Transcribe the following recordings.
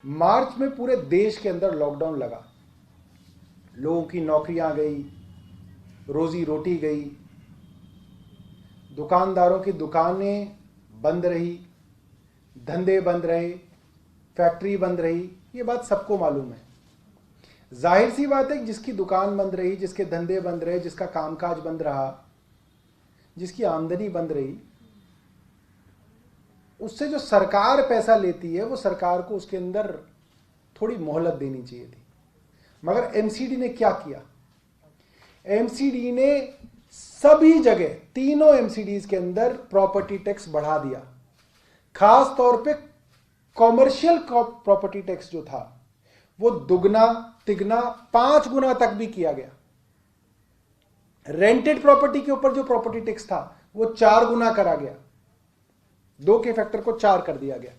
मार्च में पूरे देश के अंदर लॉकडाउन लगा, लोगों की नौकरियां गई, रोजी रोटी गई, दुकानदारों की दुकानें बंद रही, धंधे बंद रहे, फैक्ट्री बंद रही। ये बात सबको मालूम है। जाहिर सी बात है कि जिसकी दुकान बंद रही, जिसके धंधे बंद रहे, जिसका कामकाज बंद रहा, जिसकी आमदनी बंद रही, उससे जो सरकार पैसा लेती है वो सरकार को उसके अंदर थोड़ी मोहलत देनी चाहिए थी। मगर एमसीडी ने क्या किया? एमसीडी ने सभी जगह, तीनों एमसीडीज के अंदर प्रॉपर्टी टैक्स बढ़ा दिया। खास तौर पे कॉमर्शियल प्रॉपर्टी टैक्स जो था वो दुगना तिगना 5 गुना तक भी किया गया। रेंटेड प्रॉपर्टी के ऊपर जो प्रॉपर्टी टैक्स था वो 4 गुना करा गया, 2 के फैक्टर को 4 कर दिया गया।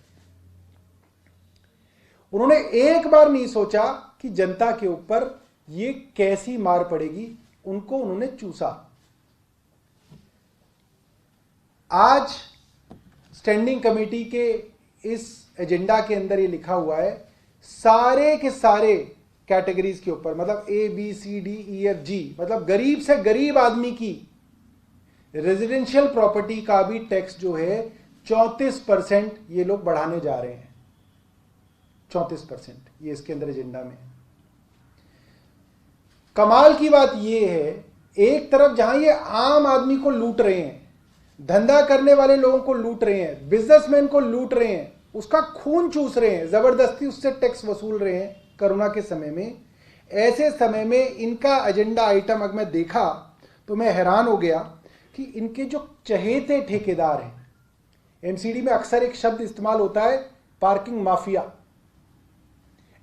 उन्होंने एक बार नहीं सोचा कि जनता के ऊपर ये कैसी मार पड़ेगी, उनको उन्होंने चूसा। आज स्टैंडिंग कमेटी के इस एजेंडा के अंदर ये लिखा हुआ है, सारे के सारे कैटेगरीज के ऊपर, मतलब ABCDEFG, मतलब गरीब से गरीब आदमी की रेजिडेंशियल प्रॉपर्टी का भी टैक्स जो है 34% ये लोग बढ़ाने जा रहे हैं। 34% ये इसके अंदर एजेंडा में है। कमाल की बात ये है, एक तरफ जहां ये आम आदमी को लूट रहे हैं, धंधा करने वाले लोगों को लूट रहे हैं, बिजनेसमैन को लूट रहे हैं, उसका खून चूस रहे हैं, जबरदस्ती उससे टैक्स वसूल रहे हैं कोरोना के समय में। ऐसे समय में इनका एजेंडा आइटम अगर मैं देखा तो मैं हैरान हो गया कि इनके जो चहेते ठेकेदार हैं, एमसीडी में अक्सर एक शब्द इस्तेमाल होता है, पार्किंग माफिया,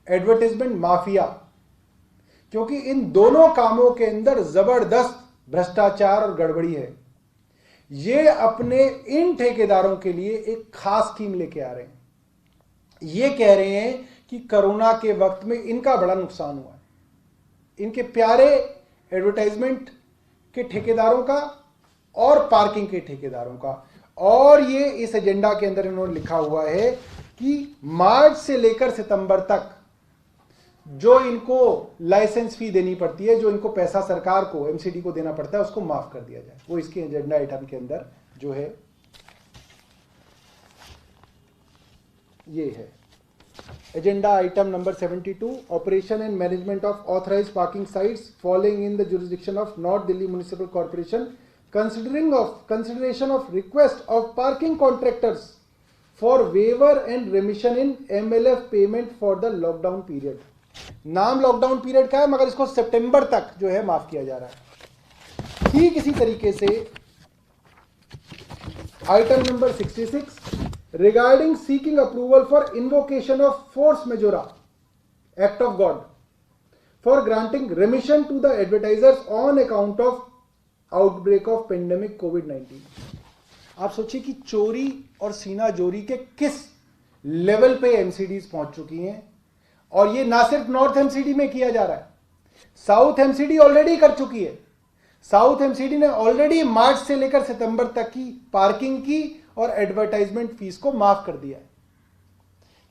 एडवर्टाइजमेंट माफिया, क्योंकि इन दोनों कामों के अंदर जबरदस्त भ्रष्टाचार और गड़बड़ी है। ये अपने इन ठेकेदारों के लिए एक खास स्कीम लेके आ रहे हैं। ये कह रहे हैं कि कोरोना के वक्त में इनका बड़ा नुकसान हुआ है, इनके प्यारे एडवर्टाइजमेंट के ठेकेदारों का और पार्किंग के ठेकेदारों का। और ये इस एजेंडा के अंदर इन्होंने लिखा हुआ है कि मार्च से लेकर सितंबर तक जो इनको लाइसेंस फी देनी पड़ती है, जो इनको पैसा सरकार को, एमसीडी को देना पड़ता है, उसको माफ कर दिया जाए। वो इसके एजेंडा आइटम के अंदर जो है ये है। Agenda item number 72, operation and management of authorised parking sites following in the jurisdiction of north Delhi municipal corporation, consideration of request of parking contractors for waiver and remission in MLF payment for the lockdown period। नाम lockdown period का है, मगर इसको सितंबर तक जो है माफ किया जा रहा है। ठीक इसी तरीके से item number 66, regarding seeking approval for invocation of force majeure act of god for granting remission to the advertisers on account of outbreak of pandemic कोविड-19। आप सोचिए कि चोरी और सीना जोरी के किस लेवल पे एमसीडीज पहुंच चुकी हैं। और ये ना सिर्फ नॉर्थ एमसीडी में किया जा रहा है, साउथ एमसीडी ऑलरेडी कर चुकी है। साउथ एमसीडी ने ऑलरेडी मार्च से लेकर सितंबर तक की पार्किंग की और एडवर्टाइजमेंट फीस को माफ कर दिया है।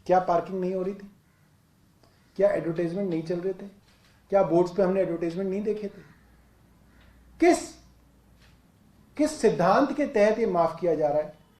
क्या पार्किंग नहीं हो रही थी? क्या एडवर्टाइजमेंट नहीं चल रहे थे? क्या बोर्ड्स पे हमने एडवर्टाइजमेंट नहीं देखे थे? किस सिद्धांत के तहत ये माफ किया जा रहा है?